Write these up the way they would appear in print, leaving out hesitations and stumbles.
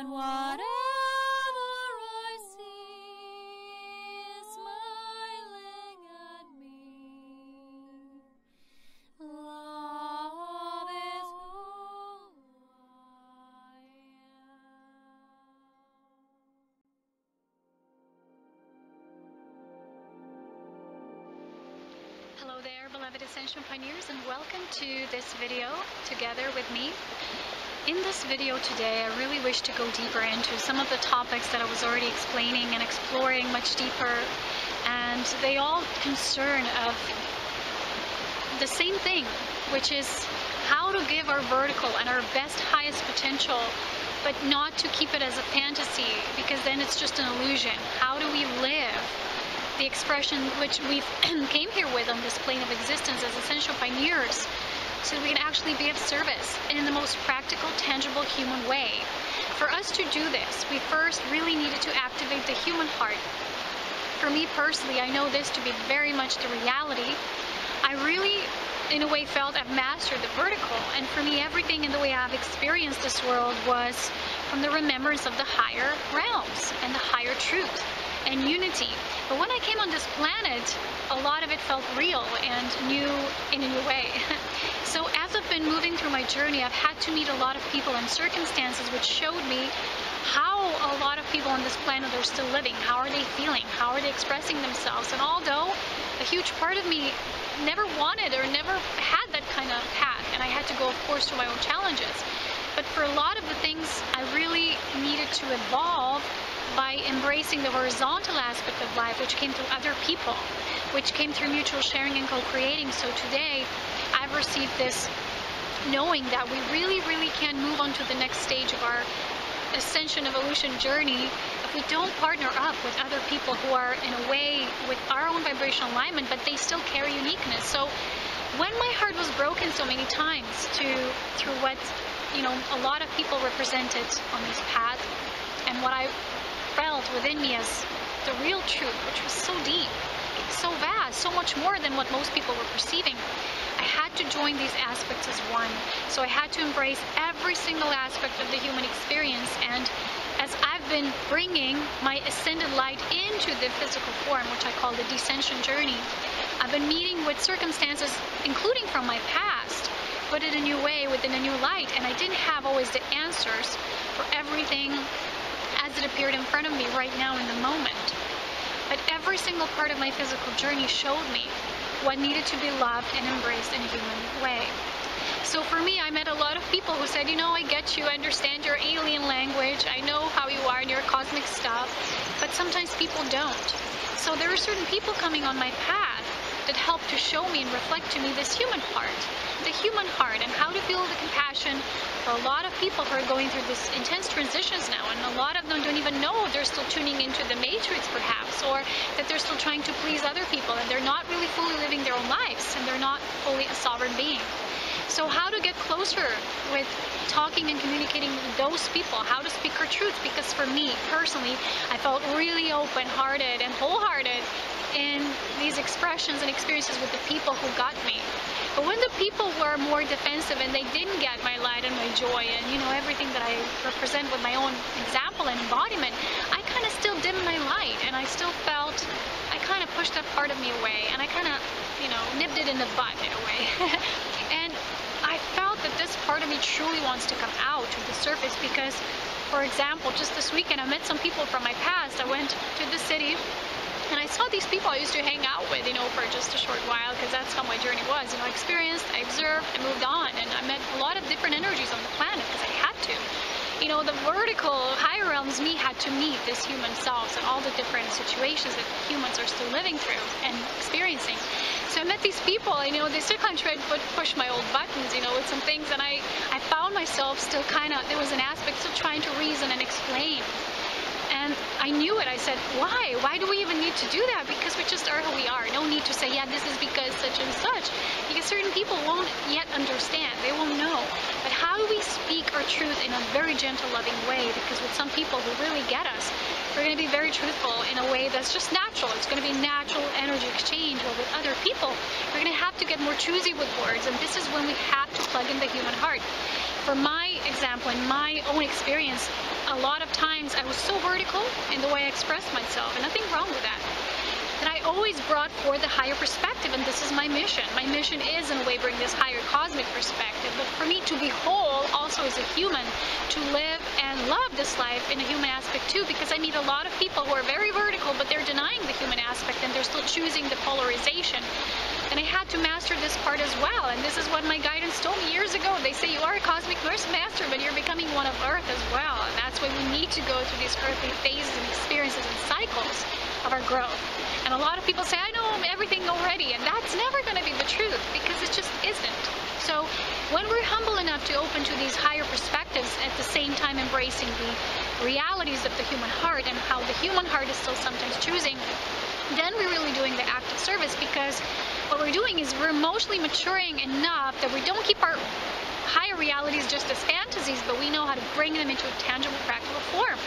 and whatever I see is smiling at me. Love is who I am. Hello there, beloved Ascension Pioneers, and welcome to this video together with me. In this video today, I really wish to go deeper into some of the topics that I was already explaining and exploring much deeper, and they all concern of the same thing, which is how to give our vertical and our best, highest potential, but not to keep it as a fantasy, because then it's just an illusion. How do we live the expression which we came here with on this plane of existence as Ascension Pioneers, so that we can actually be of service in the most practical, tangible, human way? For us to do this, we first really needed to activate the human heart. For me personally, I know this to be very much the reality. I really, in a way, felt I've mastered the vertical, and for me, everything in the way I've experienced this world was from the remembrance of the higher realms and the higher truth and unity. But when I came on this planet, a lot of it felt real and new in a new way. So as I've been moving through my journey, I've had to meet a lot of people and circumstances which showed me how a lot of people on this planet are still living. How are they feeling? How are they expressing themselves? And although a huge part of me never wanted or never had that kind of path, and I had to go, of course, through my own challenges, but for a lot of the things, I really needed to evolve by embracing the horizontal aspect of life, which came through other people, which came through mutual sharing and co-creating. So today, I've received this knowing that we really, really can move on to the next stage of our ascension evolution journey if we don't partner up with other people who are in a way with our own vibrational alignment, but they still carry uniqueness. So when my heart was broken so many times through what, you know, a lot of people represented on this path, and what I felt within me as the real truth, which was so deep, so vast, so much more than what most people were perceiving, I had to join these aspects as one. So I had to embrace every single aspect of the human experience. And as I've been bringing my ascended light into the physical form, which I call the descension journey, I've been meeting with circumstances, including from my past, but in a new way, within a new light. And I didn't have always the answers for everything as it appeared in front of me right now in the moment. But every single part of my physical journey showed me what needed to be loved and embraced in a human way. So for me, I met a lot of people who said, you know, I get you, I understand your alien language, I know how you are and your cosmic stuff, but sometimes people don't. So there are certain people coming on my path that help to show me and reflect to me this human heart, and how to feel the compassion for a lot of people who are going through this intense transitions now, and a lot of them don't even know they're still tuning into the matrix perhaps, or that they're still trying to please other people, and they're not really fully living their own lives, and they're not fully a sovereign being. So how to get closer with talking and communicating with those people, how to speak our truth, because for me personally, I felt really open-hearted and wholehearted in these expressions and experiences with the people who got me. But when the people were more defensive and they didn't get my light and my joy and, you know, everything that I represent with my own example and embodiment, I kind of still dimmed my light, and I still felt I kind of pushed that part of me away, and I kind of, you know, nipped it in the butt in a way. And I felt that this part of me truly wants to come out to the surface because, for example, just this weekend I met some people from my past. I went to the city and I saw these people I used to hang out with, you know, for just a short while, because that's how my journey was. You know, I experienced, I observed, I moved on, and I met a lot of different energies on the planet because I had to. You know, the vertical, higher realms me had to meet this human selves and all the different situations that humans are still living through and experiencing. So I met these people, you know, they still kind of tried to push my old buttons, you know, with some things, and I found myself still kind of, there was an aspect still trying to reason and explain. And I knew it. I said, why? Why do we even need to do that? Because we just are who we are. No need to say, yeah, this is because such and such. Because certain people won't yet understand. They won't know. But how do we speak our truth in a very gentle, loving way? Because with some people who really get us, we're going to be very truthful in a way that's just natural. It's going to be natural energy exchange. Or with other people, we're going to have to get more choosy with words. And this is when we have to plug in the human heart. for my example, in my own experience, a lot of times I was so vertical in the way I expressed myself, and nothing wrong with that. And I always brought forth a higher perspective, and this is my mission. My mission is, in a way, bring this higher cosmic perspective. But for me to be whole, also as a human, to live and love this life in a human aspect too, because I meet a lot of people who are very vertical, but they're denying the human aspect, and they're still choosing the polarization. And I had to master this part as well, and this is what my guidance told me years ago. They say you are a cosmic master, but you're becoming one of Earth as well. And that's why we need to go through these earthly phases and experiences and cycles of our growth. And a lot of people say, I know everything already, and that's never going to be the truth, because it just isn't. So when we're humble enough to open to these higher perspectives, at the same time embracing the realities of the human heart and how the human heart is still sometimes choosing, then we're really doing the act of service, because what we're doing is we're emotionally maturing enough that we don't keep our higher realities just as fantasies, but we know how to bring them into a tangible, practical form.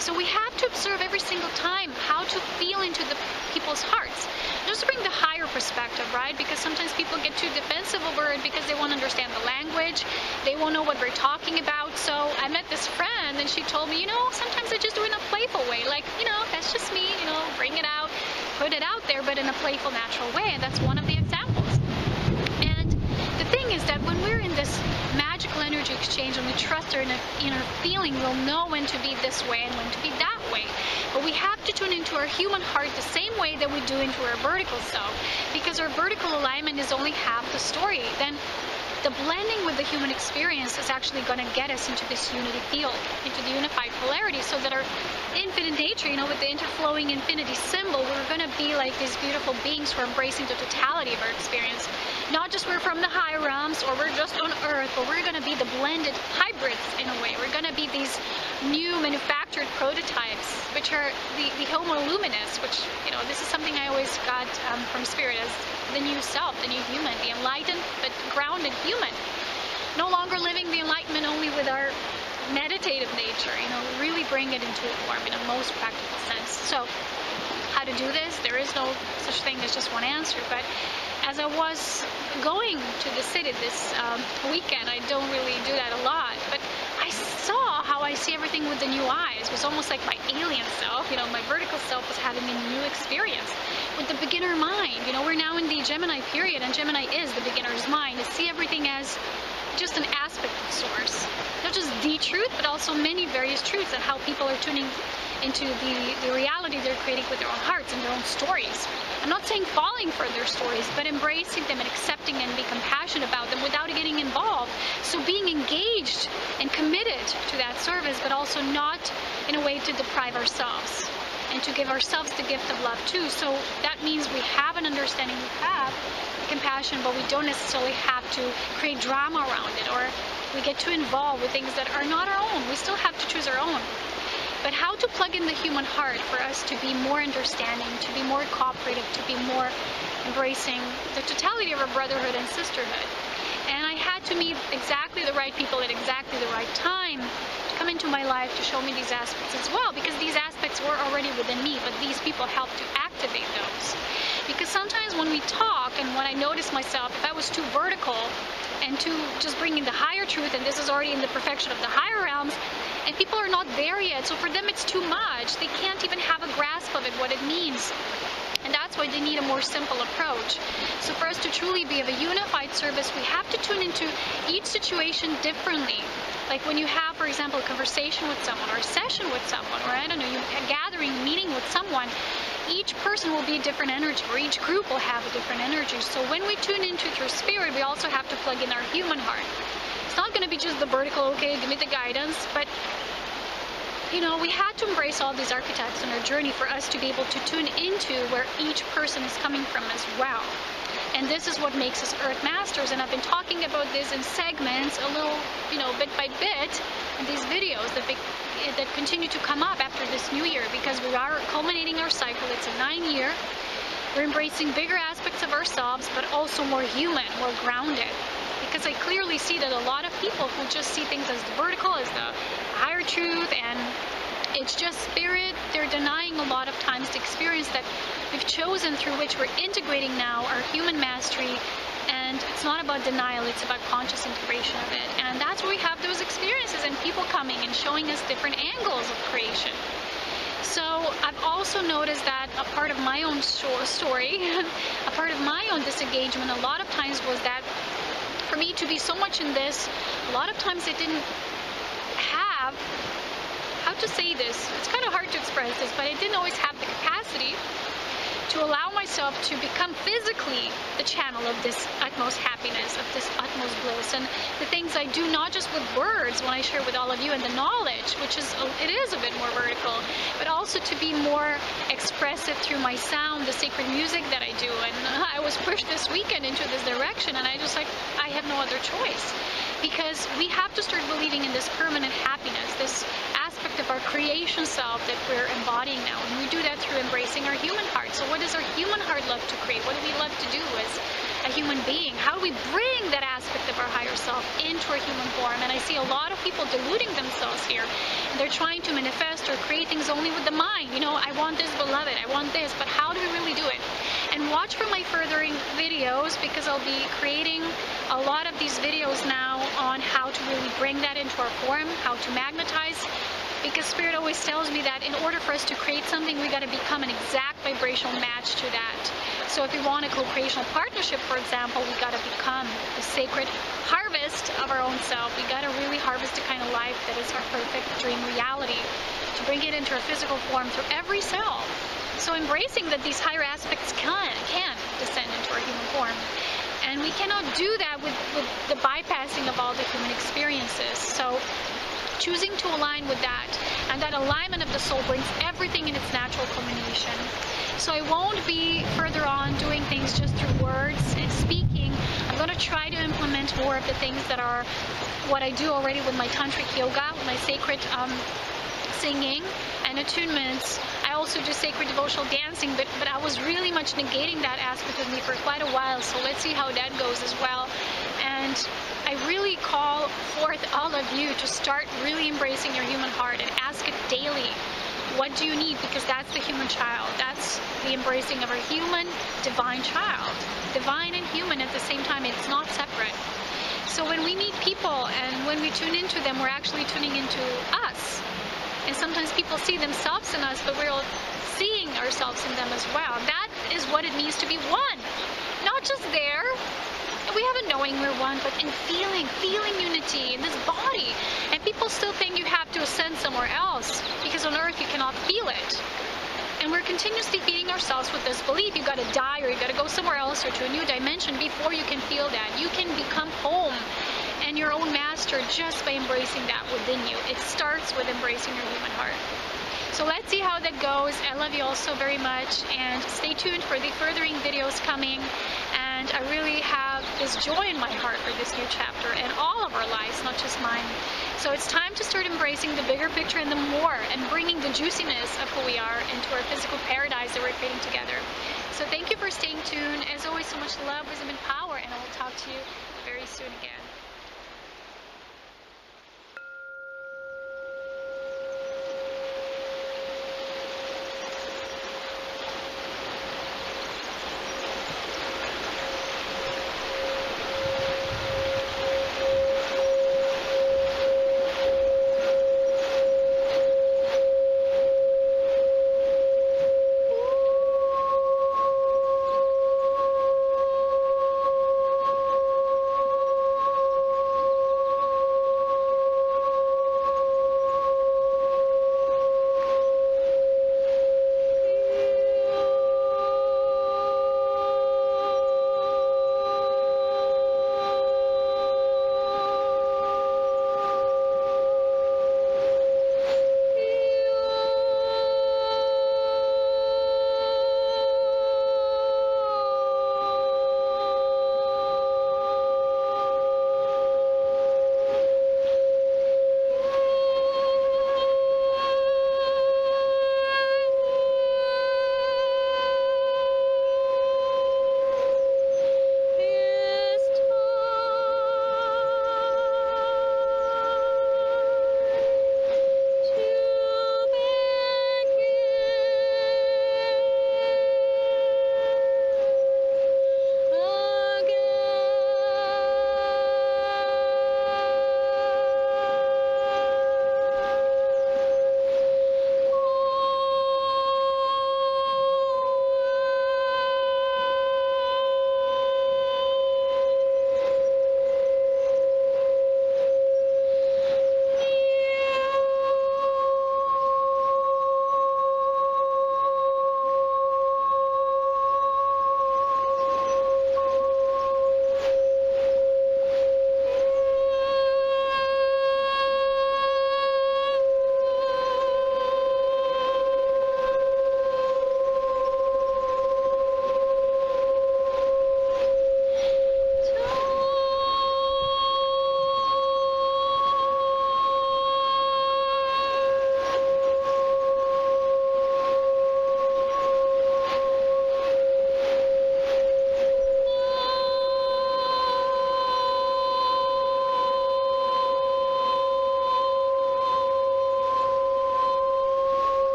So we have to observe every single time how to feel into the people's hearts. Just to bring the higher perspective, right? Because sometimes people get too defensive over it because they won't understand the language. They won't know what we're talking about. So I met this friend and she told me, sometimes I just do it in a playful way. Like, that's just me, bring it out, put it out there, but in a playful, natural way. And that's one of the examples. And the thing is that when we're in this magical energy exchange and we trust our inner feeling, we'll know when to be this way and when to be that way. But we have to tune into our human heart the same way that we do into our vertical self, because our vertical alignment is only half the story. Then the blending with the human experience is actually going to get us into this unity field, into the unified polarity, so that our infinite nature, with the interflowing infinity symbol, we're going to be like these beautiful beings who are embracing the totality of our experience. Not just we're from the high realms or we're just on Earth, but we're going to be the blended hybrids in a way. We're going to be these new manufactured prototypes, which are the Homo luminous, which, this is something I always got from Spirit as the new self, the new human, the enlightened but grounded human. No longer living the enlightenment only with our meditative nature, really bring it into a form in a most practical sense. So how to do this? There is no such thing as just one answer, but as I was going to the city this weekend, I don't really do that a lot, but I saw how I see everything with the new eyes. It was almost like my alien self, my vertical self was having a new experience with the beginner mind. We're now in the Gemini period, and Gemini is the beginner's mind, to see everything as just an aspect of source. Not just the truth, but also many various truths, and how people are tuning into the reality they're creating with their own hearts and their own stories. I'm not saying falling for their stories, but embracing them and accepting them and be compassionate about them without getting involved. So being engaged and committed to that service, but also not in a way to deprive ourselves, and to give ourselves the gift of love too. So that means we have an understanding, we have compassion, but we don't necessarily have to create drama around it, or we get too involved with things that are not our own. We still have to choose our own. But how to plug in the human heart for us to be more understanding, to be more cooperative, to be more embracing the totality of our brotherhood and sisterhood. And I had to meet exactly the right people at exactly the right time to come into my life to show me these aspects as well, because these aspects were already within me, but these people helped to activate those. Because sometimes when we talk, and when I notice myself, if I was too vertical and too just bringing the higher truth, and this is already in the perfection of the higher realms, and people are not there yet, so for them it's too much. They can't even have a grasp of it, what it means. And that's why they need a more simple approach. So for us to truly be of a unified service, we have to tune into each situation differently. Like when you have, for example, a conversation with someone, or a session with someone, or a gathering, meeting with someone, each person will be a different energy, or each group will have a different energy. So when we tune into through Spirit, we also have to plug in our human heart. It's not going to be just the vertical, okay, give me the guidance, but we had to embrace all these archetypes on our journey for us to be able to tune into where each person is coming from as well. And this is what makes us Earth Masters. And I've been talking about this in segments a little, bit by bit in these videos that continue to come up after this new year, because we are culminating our cycle. It's a 9-year. We're embracing bigger aspects of ourselves, but also more human, more grounded. Because I clearly see that a lot of people who just see things as the vertical, as the higher truth, and it's just spirit, they're denying a lot of times the experience that we've chosen, through which we're integrating now our human mastery. And it's not about denial, it's about conscious integration of it. And that's where we have experiences and people coming and showing us different angles of creation. So I've also noticed that a part of my own story, a part of my own disengagement a lot of times was that for me to be so much in this, a lot of times I didn't have, how to say this, it's kind of hard to express this, but I didn't always have the capacity to allow myself to become physically the channel of this utmost happiness, of this utmost bliss, and the things I do, not just with words when I share with all of you, and the knowledge, which is, it is a bit more vertical, but also to be more expressive through my sound, the sacred music that I do. And I was pushed this weekend into this direction, and I just like, I have no other choice, because we have to start believing in this permanent happiness, this aspect of our creation self that we're embodying now, and we do that through embracing our human heart. So what does our human heart love to create? What do we love to do as a human being? How do we bring that aspect of our higher self into our human form? And I see a lot of people deluding themselves here. They're trying to manifest or create things only with the mind. You know, I want this, beloved, I want this, but how do we really do it? And watch for my furthering videos, because I'll be creating a lot of these videos now on how to really bring that into our form, how to magnetize. Because Spirit always tells me that in order for us to create something, we got to become an exact vibrational match to that. So if we want a co-creational partnership, for example, we got to become the sacred harvest of our own self. We got to really harvest the kind of life that is our perfect dream reality, to bring it into our physical form through every cell. So embracing that these higher aspects can descend into our human form. And we cannot do that with the bypassing of all the human experiences. So choosing to align with that, and that alignment of the soul brings everything in its natural culmination. So I won't be further on doing things just through words and speaking. I'm going to try to implement more of the things that are what I do already with my tantric yoga, my sacred singing and attunements. I also do sacred devotional dancing, but I was really much negating that aspect of me for quite a while, so let's see how that goes as well. And I really call forth all of you to start really embracing your human heart and ask it daily, what do you need? Because that's the human child. That's the embracing of our human divine child. Divine and human at the same time, it's not separate. So when we meet people and when we tune into them, we're actually tuning into us. And sometimes people see themselves in us, but we're all seeing ourselves in them as well. That is what it means to be one. Not just there. We have a knowing we're one, but in feeling unity in this body. And people still think you have to ascend somewhere else, because on earth you cannot feel it. And we're continuously feeding ourselves with this belief. You got to die, or you got to go somewhere else, or to a new dimension before you can feel that. You can become home and your own master just by embracing that within you. It starts with embracing your human heart. So let's see how that goes. I love you all so very much, and stay tuned for the furthering videos coming. And I really have this joy in my heart for this new chapter and all of our lives, not just mine. So it's time to start embracing the bigger picture and the more, and bringing the juiciness of who we are into our physical paradise that we're creating together. So thank you for staying tuned. As always, so much love, wisdom, and power, and I will talk to you very soon again.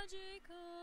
magical.